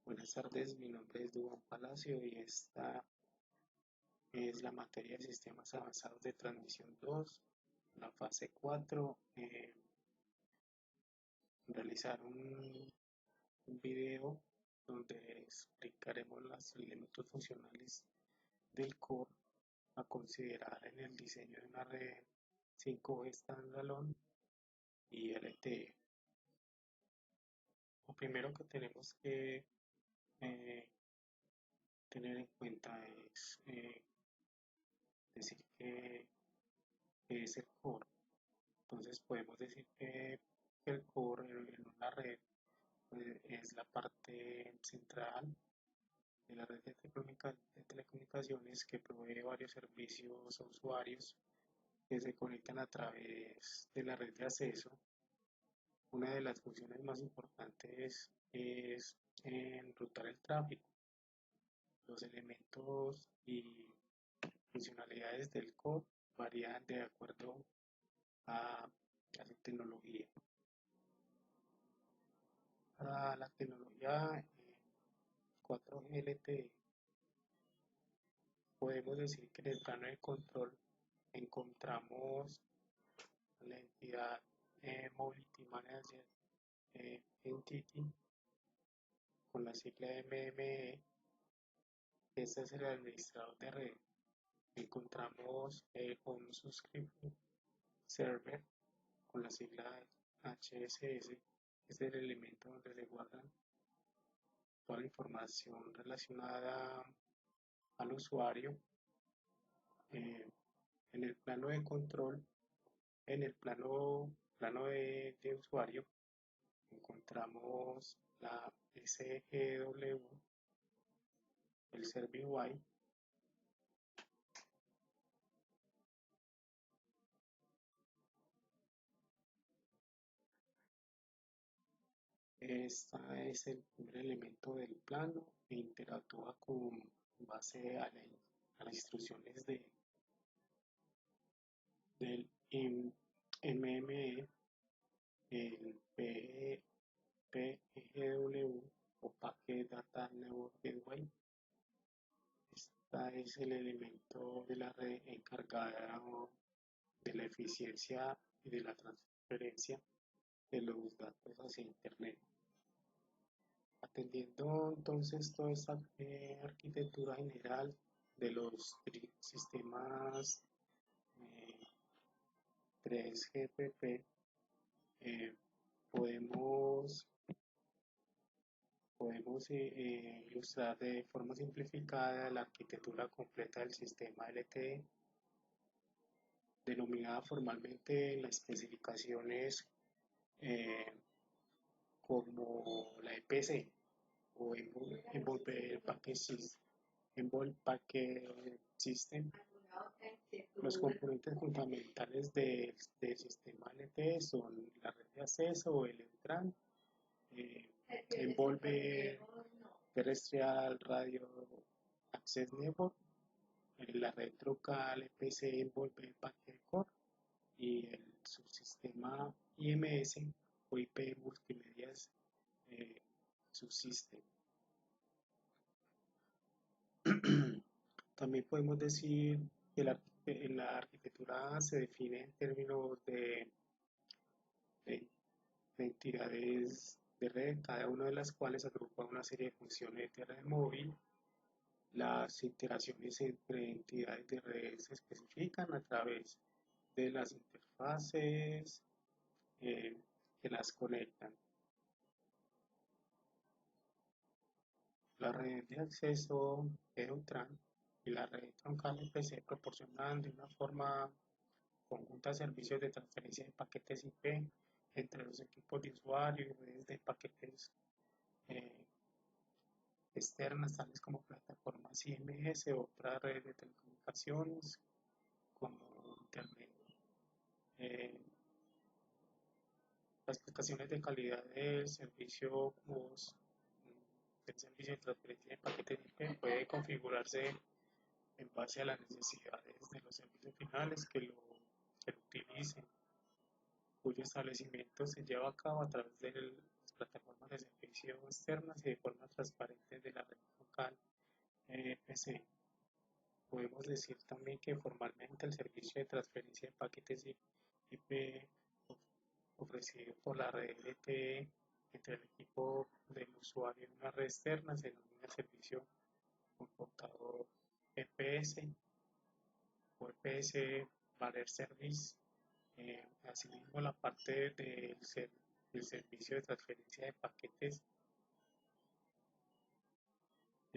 Buenas tardes, mi nombre es Duván Palacio y esta es la materia de sistemas avanzados de transmisión 2, la fase 4. Realizar un video donde explicaremos los elementos funcionales del core a considerar en el diseño de una red 5G standalone y LTE. Lo primero que tenemos que eh, tener en cuenta es decir que es el core. Entonces podemos decir que el core en una red es la parte central de la red de telecomunicaciones que provee varios servicios a usuarios que se conectan a través de la red de acceso. Una de las funciones más importantes es enrutar el tráfico. Los elementos y funcionalidades del core varían de acuerdo a la tecnología. Para la tecnología 4G LTE, podemos decir que en el plano de control encontramos la entidad Mobility Manager Entity con la sigla MME. Este es el administrador de red. Encontramos Home Subscription Server con la sigla HSS. Es el elemento donde se guardan toda la información relacionada al usuario. En el plano de control, en el plano de usuario, encontramos la SGW, el ServiceWide. Esta es el primer elemento del plano e interactúa con base a las instrucciones del MME, el PGW o Packet Data Network Gateway. Este es el elemento de la red encargado de la eficiencia y de la transferencia de los datos hacia Internet. Atendiendo entonces toda esta arquitectura general de los sistemas 3GPP, eh, podemos, podemos ilustrar de forma simplificada la arquitectura completa del sistema LTE, denominada formalmente en las especificaciones como la EPC o Envolved Packet System. Los componentes fundamentales del sistema LTE son la red de acceso o el ENTRAN, Envolve Terrestrial Radio Access Network, la red local EPC Envolve Packet Core y el subsistema IMS o IP Multimedias Subsystem. También podemos decir que en la arquitectura se define en términos de entidades de red, cada una de las cuales agrupa una serie de funciones de red móvil. Las interacciones entre entidades de red se especifican a través de las interfaces que las conectan. La red de acceso EUTRAN y la red troncal EPC proporcionan de una forma conjunta servicios de transferencia de paquetes IP entre los equipos de usuario y redes de paquetes eh, externas, tales como plataformas IMS o otras redes de telecomunicaciones como Internet. Las prestaciones de calidad del servicio del servicio de transferencia de paquetes IP puede configurarse en base a las necesidades de los servicios finales que lo utilicen, cuyo establecimiento se lleva a cabo a través de las plataformas de servicio servicio externas y de forma transparente de la red local PC. Podemos decir también que formalmente el servicio de transferencia de paquetes IP ofrecido por la red LTE entre el equipo del usuario en una red externa se denomina servicio comportador EPS o EPS Barrier Service. Asimismo, la parte del servicio de transferencia de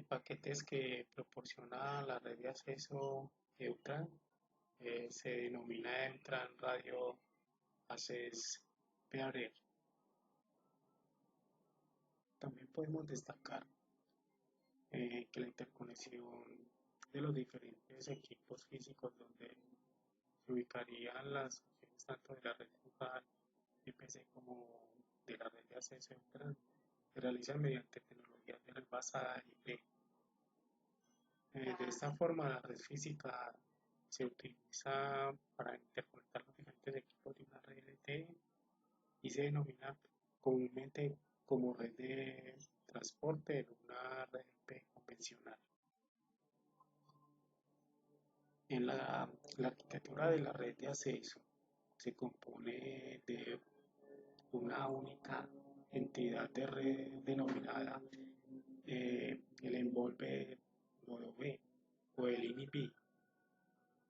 paquetes que proporciona la red de acceso EUTRAN se denomina EUTRAN Radio Access Barrier. También podemos destacar que la interconexión de los diferentes equipos físicos donde se ubicarían las funciones tanto de la red local IPC como de la red de acceso EUTRAN se realizan mediante tecnologías de red basada IP. De esta forma, la red física se utiliza para interconectar los diferentes equipos de una red LTE y se denomina comúnmente como red de transporte en una red IP convencional. En la arquitectura de la red de acceso se compone de una única entidad de red denominada el envolve nodo B o el INIB,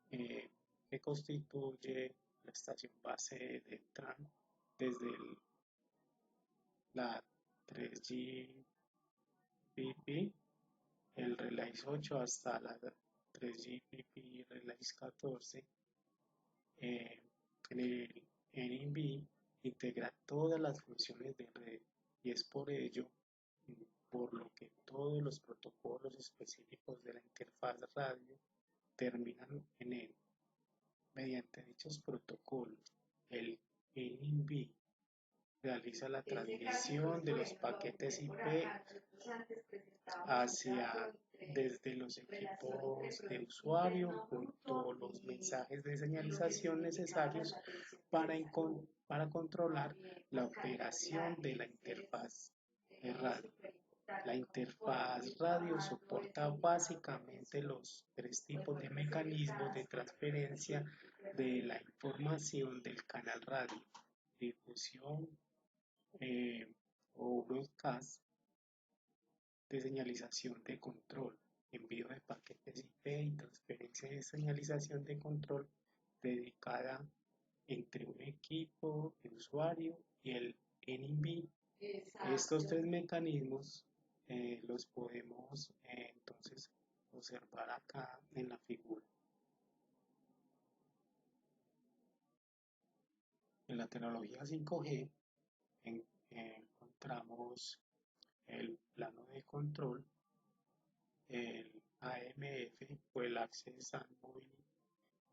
que constituye la estación base de TRAN desde la 3GPP, el Relay 8 hasta la 3GPP Relay 14. En el NIMBY integra todas las funciones de red y es por ello por lo que todos los protocolos específicos de la interfaz radio terminan en él. Mediante dichos protocolos, el NIMBY realiza la transmisión de los paquetes IP hacia desde los equipos de usuario junto a los mensajes de señalización necesarios para controlar la operación de la interfaz de radio. La interfaz radio soporta básicamente los tres tipos de mecanismos de transferencia de la información del canal radio: difusión o broadcast, de señalización de control, envío de paquetes IP y transferencia de señalización de control dedicada entre un equipo de usuario y el NIMBY. Estos tres mecanismos los podemos entonces observar acá en la figura. En la tecnología 5G encontramos el plano de control, el AMF o el Access and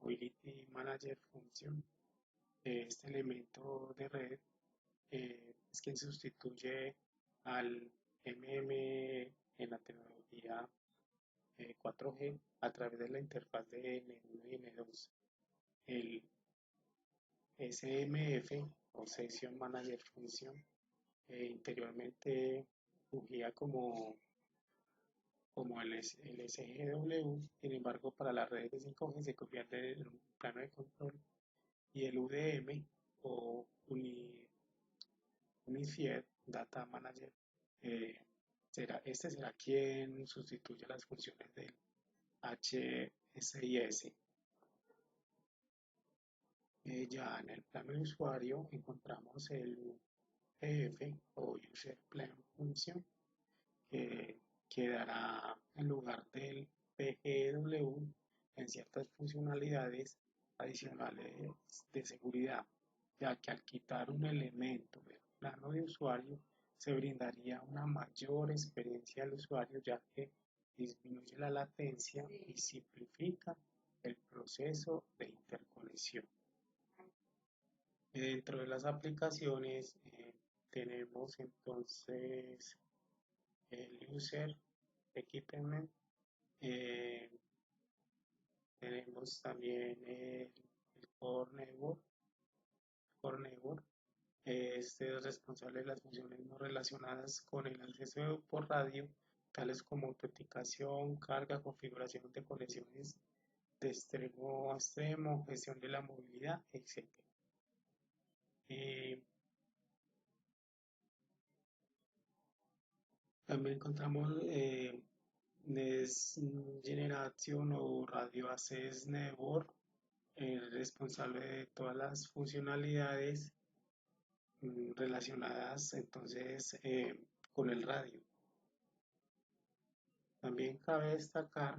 Mobility Manager Function. Este elemento de red es quien sustituye al MM en la tecnología 4G a través de la interfaz de N1 y N2. El SMF o Session Manager Function interiormente fungía como el SGW, sin embargo para las redes de 5G se convierte en un plano de control, y el UDM o Unified Data Manager será quien sustituye las funciones del HSIS. Ya en el plano de usuario encontramos el UPF o User Plan Function, que dará en lugar del PGW en ciertas funcionalidades adicionales de seguridad, ya que al quitar un elemento del plano de usuario se brindaría una mayor experiencia al usuario, ya que disminuye la latencia y simplifica el proceso de interconexión. Dentro de las aplicaciones tenemos entonces el User Equipment, tenemos también el Core Network, Este es responsable de las funciones no relacionadas con el acceso por radio, tales como autenticación, carga, configuración de conexiones de extremo a extremo, gestión de la movilidad, etc. Eh, También encontramos Next Generation o Radio Access Network, responsable de todas las funcionalidades relacionadas entonces con el radio. También cabe destacar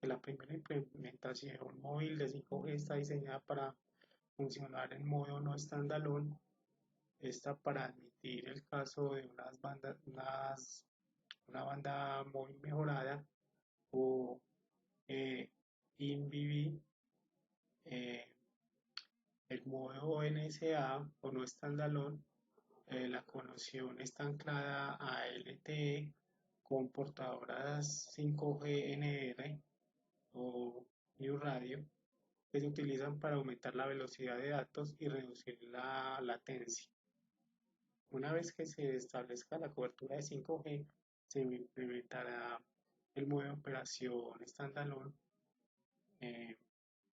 que la primera implementación móvil de 5G está diseñada para funcionar en modo no standalone. Esta para admitir el caso de una banda móvil mejorada o InVV. eh, el modo NSA o no standalone, la conexión está anclada a LTE con portadoras 5G NR o New Radio que se utilizan para aumentar la velocidad de datos y reducir la latencia. Una vez que se establezca la cobertura de 5G, se implementará el modo de operación standalone, eh,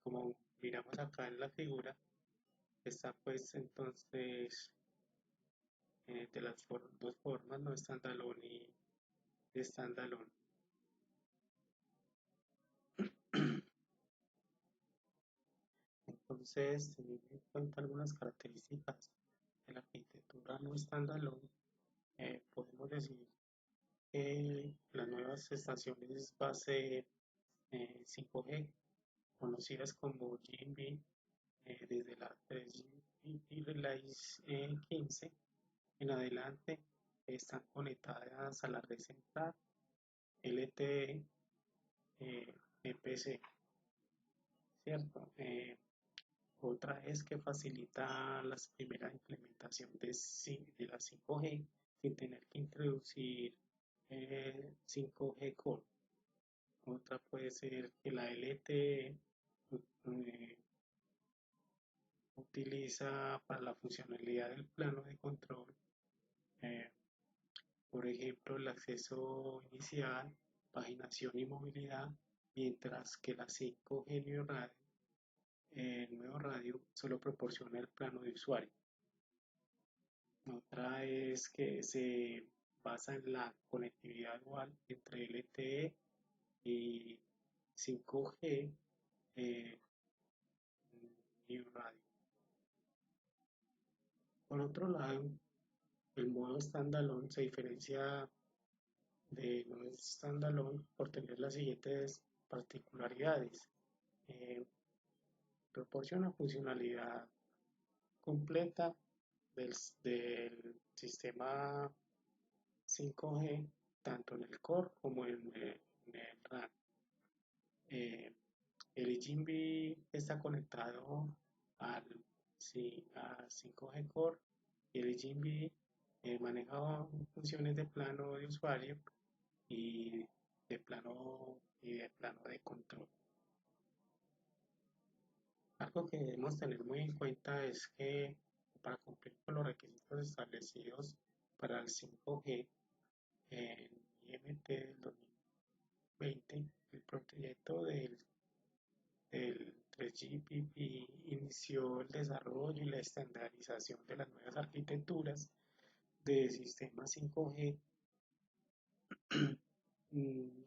como miramos acá en la figura. Está pues entonces de las dos formas, no standalone y standalone. Entonces, teniendo en cuenta algunas características de la arquitectura no standalone, podemos decir que las nuevas estaciones base 5G, conocidas como GMB, desde la 3GPP Release 15 en adelante, están conectadas a la red central LTE EPC, ¿cierto? Otra es que facilita la primera implementación de la 5G sin tener que introducir 5G Core. Otra puede ser que la LTE eh, utiliza para la funcionalidad del plano de control, eh, por ejemplo, el acceso inicial, paginación y movilidad, mientras que la 5G nuevo radio solo proporciona el plano de usuario. Otra es que se basa en la conectividad dual entre LTE y 5G y radio. Por otro lado, el modo standalone se diferencia de no standalone por tener las siguientes particularidades. Eh, Proporciona funcionalidad completa del sistema 5G, tanto en el core como en el RAN. Eh, el GMB está conectado al, a 5G Core y el GMB maneja funciones de plano de usuario y de plano de control. Algo que debemos tener muy en cuenta es que para cumplir con los requisitos establecidos para el 5G en IMT del 2020, el proyecto del 3GPP inició el desarrollo y la estandarización de las nuevas arquitecturas de sistemas 5G,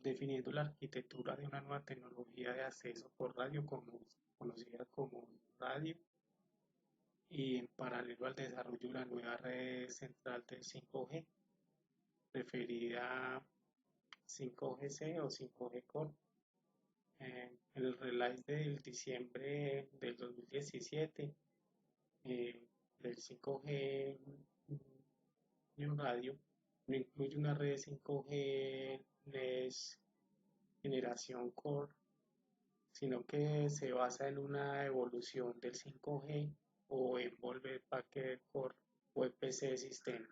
definiendo la arquitectura de una nueva tecnología de acceso por radio conocida como radio, y en paralelo al desarrollo de la nueva red central del 5G, referida 5GC o 5G Core. En el release del diciembre del 2017 del 5G New Radio no incluye una red 5G NES generación Core, sino que se basa en una evolución del 5G o Envolved Packet Core o EPC System,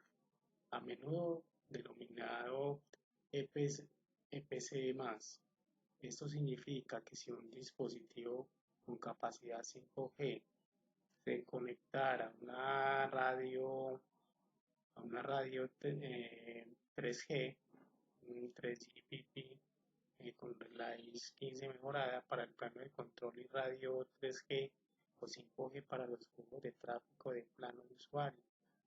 a menudo denominado EPC+. Esto significa que si un dispositivo con capacidad 5G de conectar a una radio 3G, un 3GPP con relays 15 mejorada para el plano de control y radio 3G o 5G para los flujos de tráfico de plano de usuario.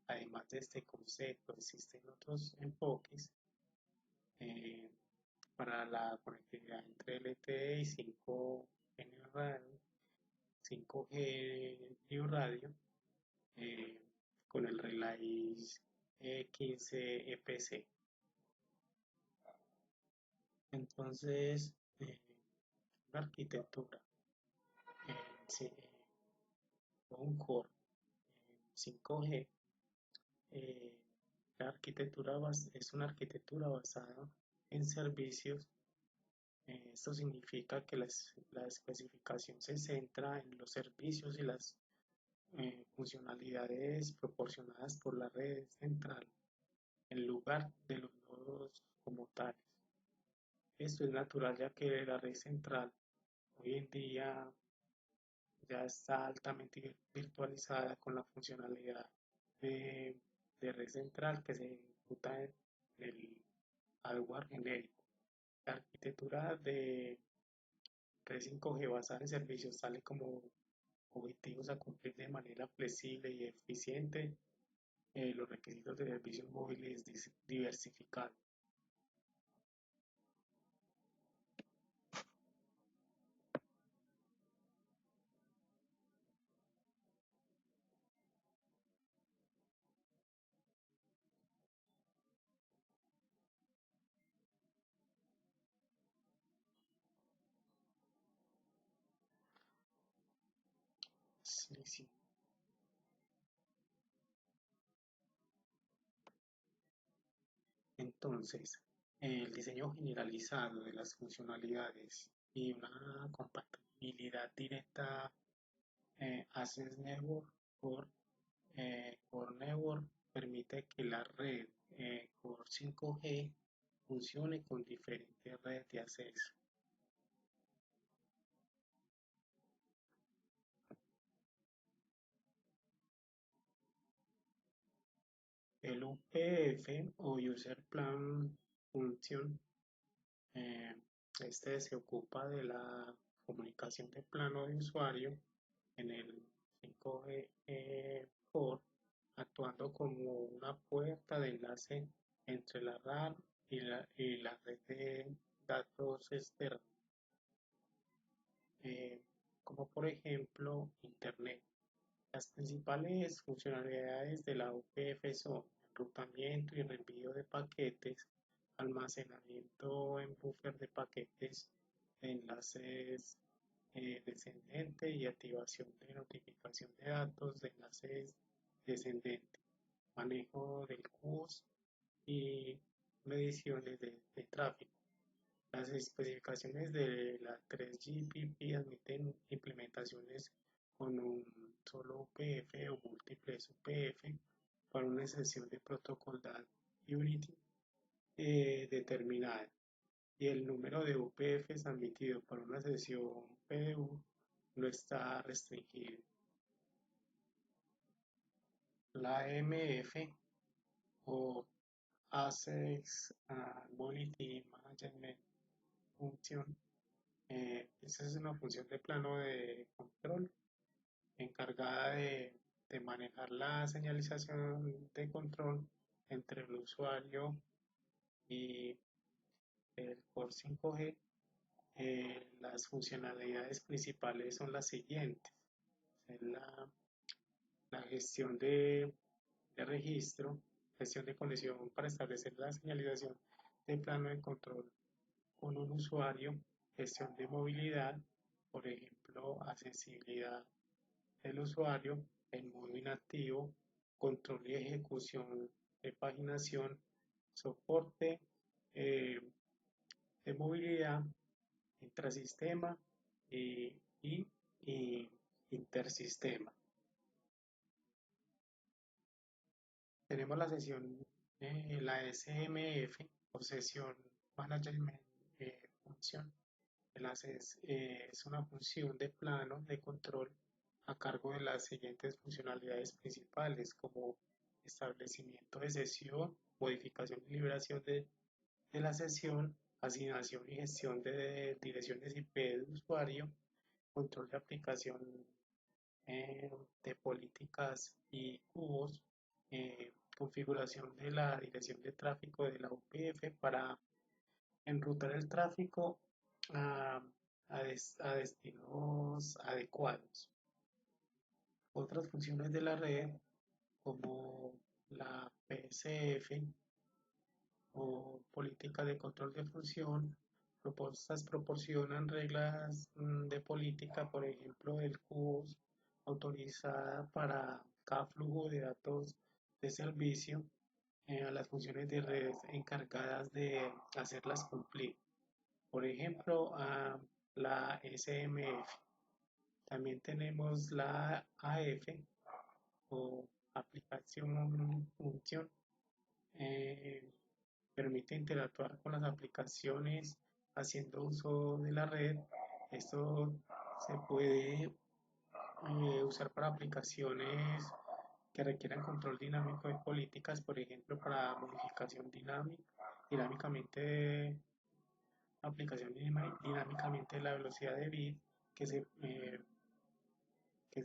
Además de este concepto, existen otros enfoques eh, para la conectividad entre LTE y 5G radio, 5G New Radio eh, con el relay 15 EPC. Entonces, la arquitectura en un core 5G, eh, es una arquitectura basada en servicios. Esto significa que la especificación se centra en los servicios y las funcionalidades proporcionadas por la red central en lugar de los nodos como tales. Esto es natural ya que la red central hoy en día ya está altamente virtualizada con la funcionalidad de, de red central que se ejecuta en el hardware genérico. La arquitectura de red 5G basada en servicios tales como objetivos a cumplir de manera flexible y eficiente los requisitos de servicios móviles diversificados. Sí, sí. Entonces, el diseño generalizado de las funcionalidades y una compatibilidad directa Access Network por Network permite que la red Core 5G funcione con diferentes redes de acceso. El UPF o User Plan Function, eh, este se ocupa de la comunicación de plano de usuario en el 5G Core, actuando como una puerta de enlace entre la RAM y la red de datos externa, como por ejemplo Internet. Las principales funcionalidades de la UPF son enrutamiento y reenvío de paquetes, almacenamiento en buffer de paquetes, enlaces descendente y activación de notificación de datos de enlaces descendente, manejo del CUS y mediciones de tráfico. Las especificaciones de la 3GPP admiten implementaciones con un solo UPF o múltiples UPF para una sesión de protocolar Unity determinada y el número de UPFs admitido para una sesión PDU no está restringido. La AMF o Access Mobility Management Function. Esta es una función de plano de control encargada de manejar la señalización de control entre el usuario y el Core 5G. Las funcionalidades principales son las siguientes. Es la gestión de registro, gestión de conexión para establecer la señalización de plano de control con un usuario, gestión de movilidad, por ejemplo, accesibilidad del usuario, en modo inactivo, control y ejecución de paginación, soporte de movilidad, intrasistema y intersistema. Tenemos la sesión, la SMF o Session Management Function. Es una función de plano de control a cargo de las siguientes funcionalidades principales, como establecimiento de sesión, modificación y liberación de la sesión, asignación y gestión de direcciones IP de usuario, control de aplicación eh, de políticas y cubos, configuración de la dirección de tráfico de la UPF para enrutar el tráfico a, a destinos adecuados. Otras funciones de la red, como la PSF o política de control de función, propuestas proporcionan reglas de política, por ejemplo, el CUBOS, autorizada para cada flujo de datos de servicio a las funciones de red encargadas de hacerlas cumplir. Por ejemplo, a la SMF. También tenemos la AF o aplicación función. eh, Permite interactuar con las aplicaciones haciendo uso de la red. Esto se puede usar para aplicaciones que requieran control dinámico de políticas, por ejemplo, para modificación dinámicamente dinámicamente de la velocidad de bit que se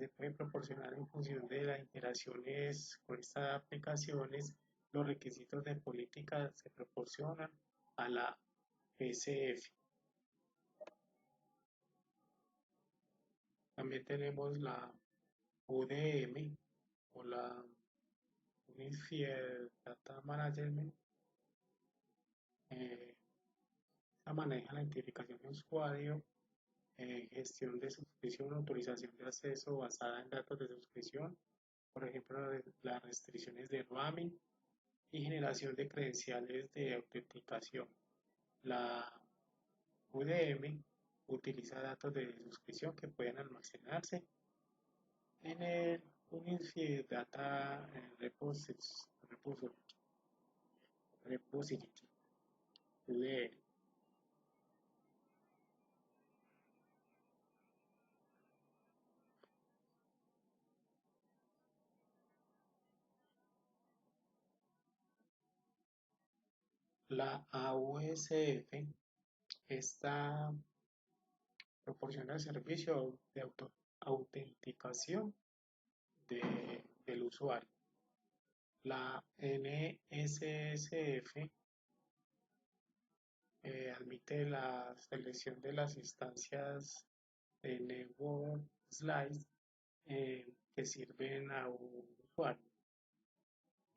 puede proporcionar en función de las interacciones con estas aplicaciones. Los requisitos de política se proporcionan a la PCF. También tenemos la UDM o la Unified Data Management. Eh, Esta maneja la identificación de usuario, gestión de suscripción, autorización de acceso basada en datos de suscripción, por ejemplo, las restricciones de roaming y generación de credenciales de autenticación. La UDM utiliza datos de suscripción que pueden almacenarse en el Unified Data Repository, UDL. La AUSF está proporciona el servicio de autenticación del usuario. La NSSF admite la selección de las instancias de Network Slice que sirven a un usuario.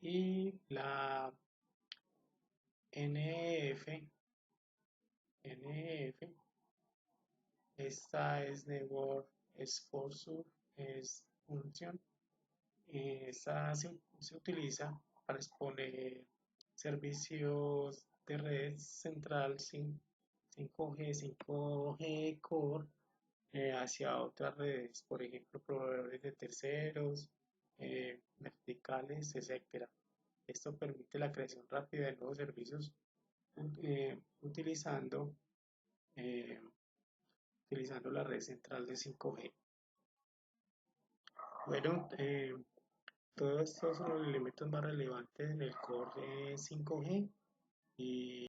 Y la NF, esta es Network Exposure es función. Esta se utiliza para exponer servicios de red central 5G, 5G Core hacia otras redes, por ejemplo, proveedores de terceros, verticales, etcétera. Esto permite la creación rápida de nuevos servicios utilizando, eh, utilizando la red central de 5G. Bueno, todos estos son los elementos más relevantes en el core de 5G y